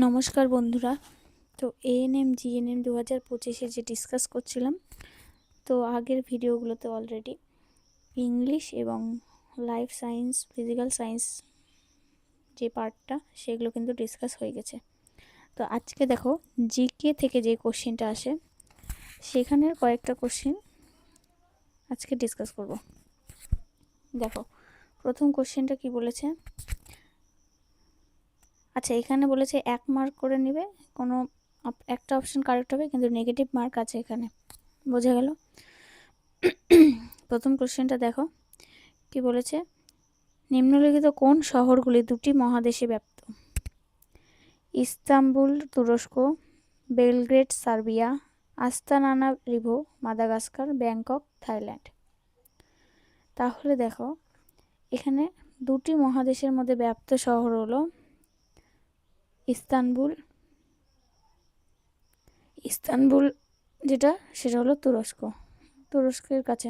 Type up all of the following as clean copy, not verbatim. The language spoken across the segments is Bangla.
নমস্কার বন্ধুরা। তো এএনএম জিএনএম 2025-এ যে ডিসকাস করছিলাম, তো আগের ভিডিওগুলোতে অলরেডি ইংলিশ এবং লাইফ সায়েন্স, ফিজিক্যাল সায়েন্স যে পার্টটা সেগুলো কিন্তু ডিসকাস হয়ে গেছে। তো আজকে দেখো জিকে থেকে যে কোশ্চেনটা আসে সেখানের কয়েকটা কোশ্চেন আজকে ডিসকাস করব। দেখো প্রথম কোশ্চেনটা কি বলেছে। আচ্ছা, এখানে বলেছে 1 মার্ক করে নেবে, কোনো একটা অপশন কারেক্ট হবে, কিন্তু নেগেটিভ মার্ক আছে এখানে। বোঝা গেল? প্রথম কোশ্চেনটা দেখো কি বলেছে। নিম্নলিখিত কোন শহরগুলি দুটি মহাদেশে ব্যাপ্ত? ইস্তাম্বুল তুরস্ক, Belgrade Serbia, Antananarivo Madagascar, Bangkok Thailand. তাহলে দেখো এখানে দুটি মহাদেশের মধ্যে ব্যাপ্ত শহর হলো ইস্তানবুল যেটা সেটা হলো তুরস্কের কাছে।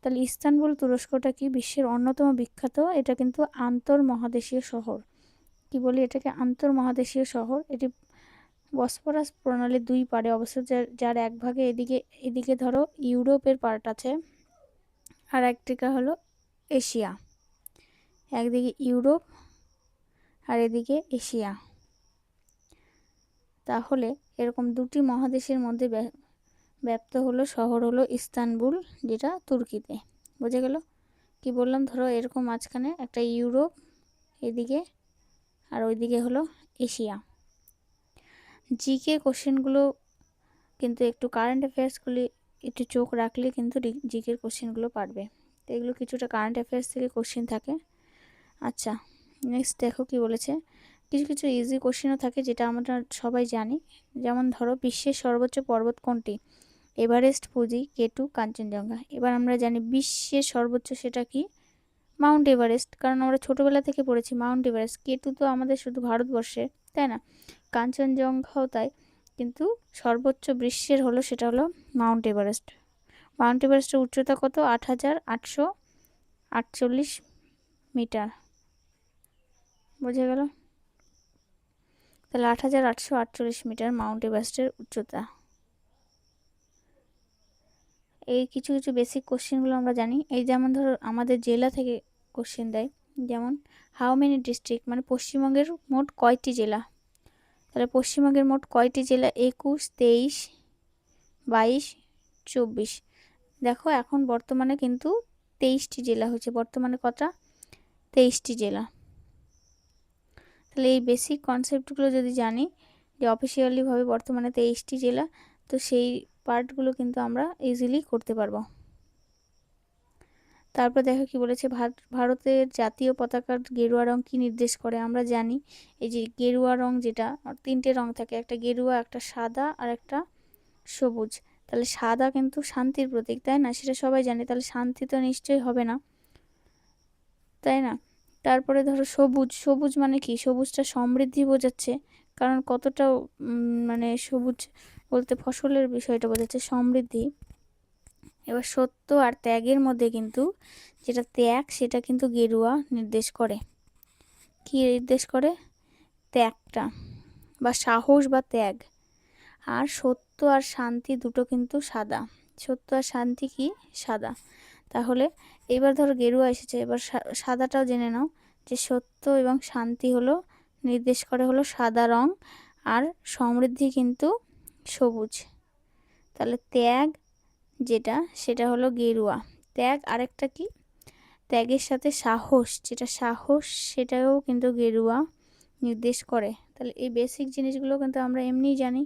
তাহলে ইস্তানবুল তুরস্কটা কি বিশ্বের অন্যতম বিখ্যাত, এটা কিন্তু আন্তর মহাদেশীয় শহর। কি বলি এটাকে? আন্তর মহাদেশীয় শহর। এটি বসফরাস প্রণালীর দুই পাড়ে অবস্থিত, যার এক ভাগে এদিকে ধরো ইউরোপের পার্ট আছে, আর একদিকে হলো এশিয়া। একদিকে ইউরোপ আর এদিকে এশিয়া। তাহলে এরকম দুটি মহাদেশের মধ্যে ব্যাপ্ত হলো শহর হলো ইস্তানবুল, যেটা তুর্কিতে। বোঝা গেল? কি বললাম, ধরো এরকম মাঝখানে একটা ইউরোপ এদিকে আর ওইদিকে হলো এশিয়া। জিকে কোশ্চেনগুলো কিন্তু একটু কারেন্ট অ্যাফেয়ার্সগুলি একটু চোখ রাখলে কিন্তু জিকের কোশ্চেনগুলো পারবে। তো এগুলো কিছুটা কারেন্ট অ্যাফেয়ার্স থেকে কোশ্চেন থাকে। আচ্ছা, নেক্সট দেখো কি বলেছে। কিছু কিছু ইজি কোশ্চেনও থাকে যেটা আমরা সবাই জানি। যেমন ধরো বিশ্বের সর্বোচ্চ পর্বত কোনটি? Everest, Fuji, কেটু, Kanchenjunga. এবার আমরা জানি বিশ্বের সর্বোচ্চ সেটা কি? মাউন্ট এভারেস্ট, কারণ আমরা ছোটবেলা থেকে পড়েছি মাউন্ট এভারেস্ট। কেটু তো আমাদের শুধু ভারতবর্ষের, তাই না? কাঞ্চনজঙ্ঘাও তাই, কিন্তু সর্বোচ্চ বিশ্বের হলো সেটা হলো মাউন্ট এভারেস্ট। মাউন্ট এভারেস্টের উচ্চতা কত? 8,848 মিটার। বোঝা গেল? তাহলে 8,848 মিটার মাউন্ট এভারেস্টের উচ্চতা। এই কিছু কিছু বেসিক কোশ্চেনগুলো আমরা জানি। এই যেমন ধরো আমাদের জেলা থেকে কোশ্চেন দেয়, যেমন হাউ মেনি ডিস্ট্রিক্ট, মানে পশ্চিমবঙ্গের মোট কয়টি জেলা? তাহলে পশ্চিমবঙ্গের মোট কয়টি জেলা? 21, 23, 22, 24। দেখো এখন বর্তমানে কিন্তু 23টি জেলা হয়েছে। বর্তমানে কটা? 23টি জেলা। তাহলে এই বেসিক কনসেপ্টগুলো যদি জানি যে অফিসিয়ালি ভাবে বর্তমানে 23টি জেলা, তো সেই পার্টগুলো কিন্তু আমরা ইজিলি করতে পারবো। তারপর দেখো কি বলেছে। ভারতের জাতীয় পতাকার গেরুয়া রং কি নির্দেশ করে? আমরা জানি এই যে গেরুয়া রং, যেটা তিনটে রং থাকে, একটা গেরুয়া, একটা সাদা আর একটা সবুজ। তাহলে সাদা কিন্তু শান্তির প্রতীক, তাই না? সেটা সবাই জানে। তাহলে শান্তি তো নিশ্চয়ই হবে না, তাই না? তারপরে ধরো সবুজ, সবুজ মানে কি? সবুজটা সমৃদ্ধি বোঝাচ্ছে, কারণ কতটা মানে সবুজ বলতে ফসলের বিষয়টা বোঝাচ্ছে, সমৃদ্ধি। এবার সত্য আর ত্যাগের মধ্যে কিন্তু যেটা ত্যাগ, সেটা কিন্তু গেরুয়া নির্দেশ করে। কি নির্দেশ করে? ত্যাগটা, বা সাহস বা ত্যাগ। আর সত্য আর শান্তি দুটো কিন্তু সাদা। সত্য আর শান্তি কি? সাদা। তাহলে এবার ধরো গেরুয়া এসেছে, এবার সাদাটাও জেনে নাও যে সত্য এবং শান্তি হলো নির্দেশ করে হলো সাদা রং, আর সমৃদ্ধি কিন্তু সবুজ। তাহলে ত্যাগ যেটা, সেটা হলো গেরুয়া। ত্যাগ আরেকটা কি? ত্যাগের সাথে সাহস, যেটা সাহস, সেটাও কিন্তু গেরুয়া নির্দেশ করে। তাহলে এই বেসিক জিনিসগুলো কিন্তু আমরা এমনিই জানি,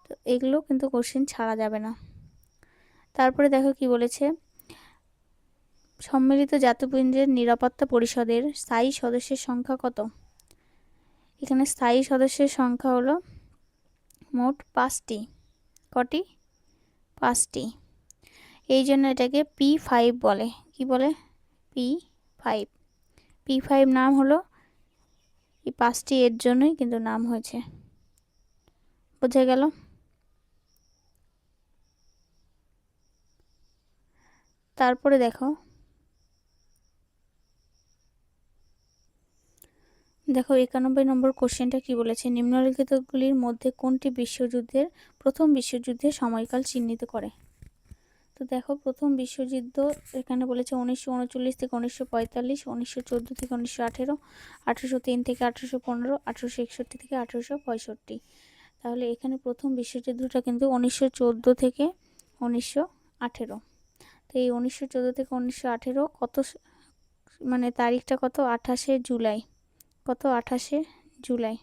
তো এগুলো কিন্তু কোশ্চেন ছাড়া যাবে না। তারপরে দেখো কি বলেছে। সম্মিলিত জাতিপুঞ্জের নিরাপত্তা পরিষদের স্থায়ী সদস্যের সংখ্যা কত? এখানে স্থায়ী সদস্যের সংখ্যা হলো মোট 5টি। কটি? 5টি। এই জন্য এটাকে P5 বলে। কি বলে? P5। P5 নাম হলো এই 5টি, এর জন্যই কিন্তু নাম হয়েছে। বোঝা গেল? তারপরে দেখো দেখো 91 নম্বর কোশ্চেনটা কি বলেছে, নিম্নলিখিতগুলির মধ্যে কোনটি প্রথম বিশ্বযুদ্ধের সময়কাল চিহ্নিত করে। তো দেখো প্রথম বিশ্বযুদ্ধ এখানে বলেছে 1939 থেকে 1945, 1914 থেকে 1918, 1803 থেকে 1815, 1861 থেকে 1865। তাহলে এখানে প্রথম বিশ্বযুদ্ধটা কিন্তু 1914 থেকে 1918। তো এই 1914 থেকে 1918 কত মানে তারিখটা কত, 28শে জুলাই। কত, 28শে জুলাই,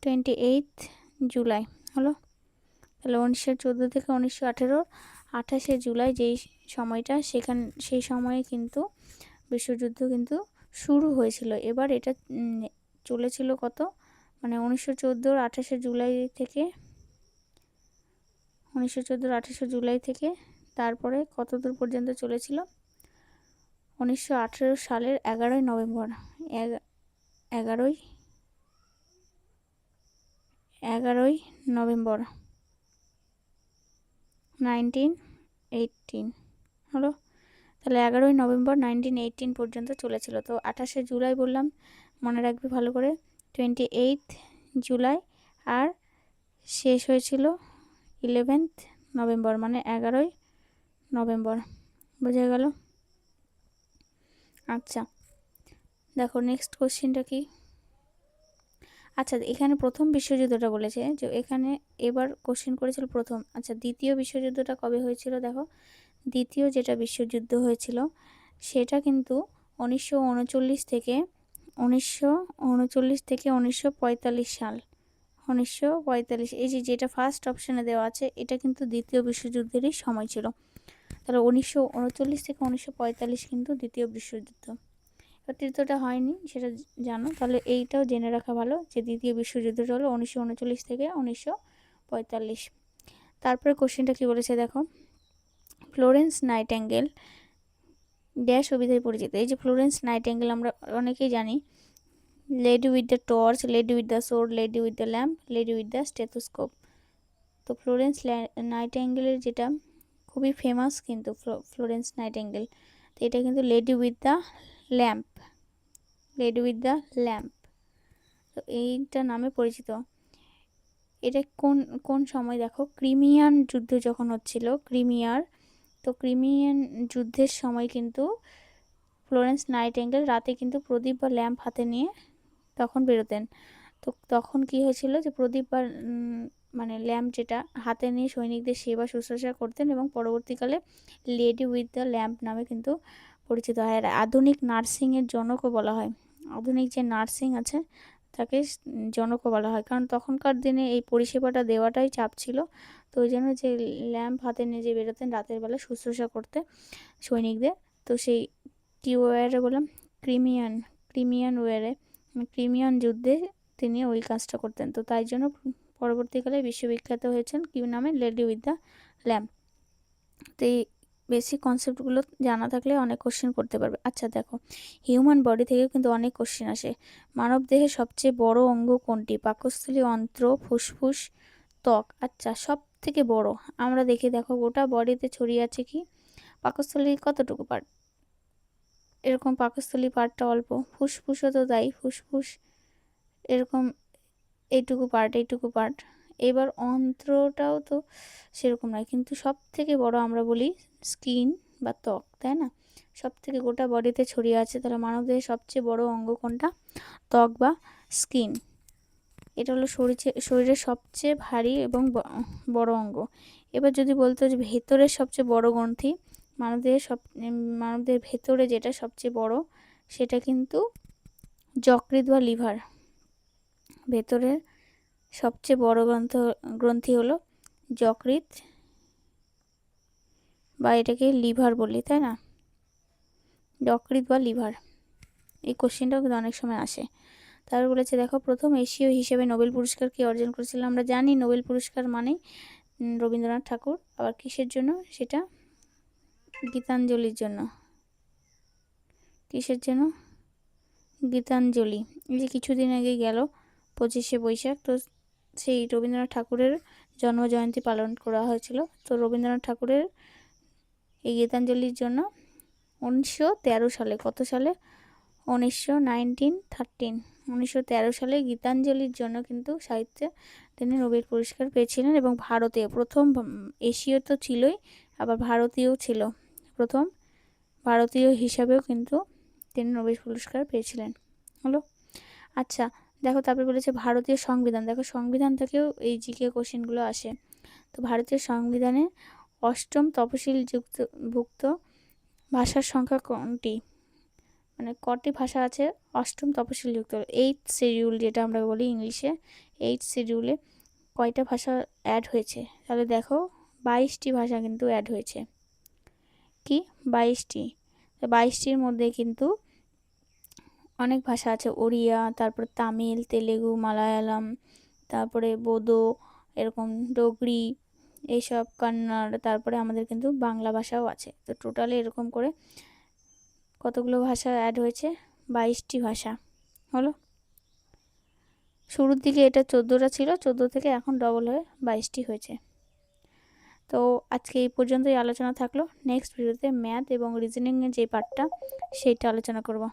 28 জুলাই হলো। তাহলে 1914 থেকে 1918 28শে জুলাই যেই সময়টা, সেই সময়ে কিন্তু বিশ্বযুদ্ধ কিন্তু শুরু হয়েছিল। এবার এটা চলেছিল কত, মানে 1914 28শে জুলাই থেকে 1914 28শে জুলাই থেকে তারপরে কত দূর পর্যন্ত চলেছিল, 1918 সালের 11ই নভেম্বর। 11ই নভেম্বর 1918 হলো। তাহলে 11ই নভেম্বর 1918 পর্যন্ত চলেছিল। তো 28শে জুলাই বললাম, মনে রাখবে ভালো করে, 28 জুলাই, আর শেষ হয়েছিল 11th নভেম্বর, মানে 11ই নভেম্বর। বোঝা গেল? আচ্ছা দেখো নেক্সট কোশ্চেনটা কি। আচ্ছা এখানে প্রথম বিশ্বযুদ্ধটা বলেছে, যে এখানে এবার কোশ্চেন করেছিল প্রথম। আচ্ছা দ্বিতীয় বিশ্বযুদ্ধটা কবে হয়েছিল, দেখো দ্বিতীয় যেটা বিশ্বযুদ্ধ হয়েছিল সেটা কিন্তু 1939 থেকে 1945 সাল। 1945, এই যেটা ফার্স্ট অপশানে দেওয়া আছে এটা কিন্তু দ্বিতীয় বিশ্বযুদ্ধেরই সময় ছিল। তাহলে 1939 থেকে 1945 কিন্তু দ্বিতীয় বিশ্বযুদ্ধ। তৃতীয়টা হয়নি সেটা জানো, তাহলে এইটাও জেনে রাখা ভালো যে দ্বিতীয় বিশ্বযুদ্ধটা হলো 1939 থেকে 1945। তারপরে কোশ্চেনটা কি বলেছে দেখো, ফ্লোরেন্স নাইটিঙ্গেল ড্যাশ অভিধায় পরিচিত। এই যে ফ্লোরেন্স নাইটিঙ্গেল আমরা অনেকেই জানি, lady with the torch, lady with the sword, lady with the lamp, lady with the stethoscope. তো ফ্লোরেন্স নাইটিঙ্গেলের যেটা খুবই ফেমাস কিন্তু ফ্লোরেন্স নাইটিঙ্গেল, তো এটা কিন্তু lady with the lamp, lady with the lamp, তো এইটা নামে পরিচিত। এটা কোন কোন সময় দেখো, ক্রিমিয়ান যুদ্ধ যখন হচ্ছিল, তো ক্রিমিয়ান যুদ্ধের সময় কিন্তু ফ্লোরেন্স নাইটিঙ্গেল রাতে কিন্তু প্রদীপ বা ল্যাম্প হাতে নিয়ে তখন বেরোতেন। তো তখন কি হয়েছিল, যে প্রদীপ বা মানে ল্যাম্প যেটা হাতে নিয়ে সৈনিকদের সেবা শুশ্রূষা করতেন, এবং পরবর্তীকালে লেডি উইথ দ্য ল্যাম্প নামে কিন্তু পরিচিত হয়। আর আধুনিক নার্সিংয়ের জনকও বলা হয়, আধুনিক যে নার্সিং আছে তাকে জনকও বলা হয়, কারণ তখনকার দিনে এই পরিষেবাটা দেওয়াটাই চাপ ছিল। তো ওই জন্য যে ল্যাম্প হাতে নিয়ে যে বেরোতেন রাতের বেলা শুশ্রূষা করতে সৈনিকদের, তো সেই কি ওয়ারে বললাম, ক্রিমিয়ান ওয়ারে, ক্রিমিয়ান যুদ্ধে তিনি ওই কাজটা করতেন। তো তাই জন্য পরবর্তীকালে বিশ্ববিখ্যাত হয়েছেন কি নামে, লেডি উইথ দ্য ল্যাম্প। তো এই বেসিক কনসেপ্টগুলো জানা থাকলে অনেক কোশ্চেন করতে পারবে। আচ্ছা দেখো হিউম্যান বডি থেকে কিন্তু অনেক কোশ্চেন আসে। মানব দেহের সবচেয়ে বড় অঙ্গ কোনটি, পাকস্থলী, অন্ত্র, ফুসফুস, ত্বক। আচ্ছা সব থেকে বড় আমরা দেখি, দেখো গোটা বডিতে ছড়িয়ে আছে কি, পাকস্থলী কতটুকু পার্ট, এরকম পাকস্থলী পার্টটা অল্প, ফুসফুসও তো তাই, ফুসফুস এরকম এইটুকু পার্ট। এবার অন্ত্রটাও তো সেরকম নয়, কিন্তু সব থেকে বড় আমরা বলি স্কিন বা ত্বক, তাই না? সব থেকে গোটা বডিতে ছড়িয়ে আছে, তাহলে মানবদেহের সবচেয়ে বড় অঙ্গ কোনটা, ত্বক বা স্কিন। এটা হলো শরীরের সবচেয়ে ভারী এবং বড় অঙ্গ। এবার যদি বলতো যে ভেতরের সবচেয়ে বড় গ্রন্থি, মানবদেহের ভেতরে যেটা সবচেয়ে বড় সেটা কিন্তু যকৃৎ বা লিভার। ভেতরের সবচেয়ে বড় গ্রন্থি হলো যকৃৎ, বা এটাকে লিভার বলি, তাই না? যকৃৎ বা লিভার, এই কোশ্চেনটাও কিন্তু অনেক সময় আসে। তারপর বলেছে দেখো প্রথম এশীয় হিসেবে নোবেল পুরস্কার কে অর্জন করেছিল। আমরা জানি নোবেল পুরস্কার মানেই রবীন্দ্রনাথ ঠাকুর। আবার কিসের জন্য সেটা, গীতাঞ্জলির জন্য। কিসের জন্য, গীতাঞ্জলি। এই যে কিছুদিন আগে গেল 25শে বৈশাখ, তো সেই রবীন্দ্রনাথ ঠাকুরের জন্মজয়ন্তী পালন করা হয়েছিল। তো রবীন্দ্রনাথ ঠাকুরের এই গীতাঞ্জলির জন্য 1913 সালে, কত সালে, 1913 সালে গীতাঞ্জলির জন্য কিন্তু সাহিত্যে তিনি নোবেল পুরস্কার পেয়েছিলেন, এবং ভারতে প্রথম এশীয় তো ছিলই, আবার ভারতীয়ও ছিল, প্রথম ভারতীয় হিসাবেও কিন্তু তিনি নোবেল পুরস্কার পেয়েছিলেন। হলো। আচ্ছা দেখো, তারপরে বলেছে ভারতীয় সংবিধান। দেখো সংবিধান থেকেও এই জিকে কোশ্চেনগুলো আসে। তো ভারতীয় সংবিধানে অষ্টম তফসিল ভুক্ত ভাষার সংখ্যা কোনটি, মানে কটি ভাষা আছে অষ্টম তফসিলযুক্ত, 8th শিডিউল যেটা আমরা বলি ইংলিশে, 8th শিডিউলে কয়টা ভাষা অ্যাড হয়েছে? তাহলে দেখো 22টি ভাষা কিন্তু অ্যাড হয়েছে। কি 22টি? 22টির মধ্যে কিন্তু অনেক ভাষা আছে, ওড়িয়া, তারপর তামিল, তেলেগু, মালায়ালাম, তারপরে বোডো, এরকম ডোগরি, এইসব কন্নড়, তারপরে আমাদের কিন্তু বাংলা ভাষাও আছে। তো টোটালি এরকম করে কতগুলো ভাষা অ্যাড হয়েছে? 22টি ভাষা। হলো। শুরুর দিকে এটা 14টা ছিল, 14 থেকে এখন ডবল হয়ে 22টি হয়েছে। তো আজকে এই পর্যন্তই আলোচনা থাকলো। নেক্সট ভিডিওতে ম্যাথ এবং রিজনিংয়ের যে পার্টটা সেইটা আলোচনা করব।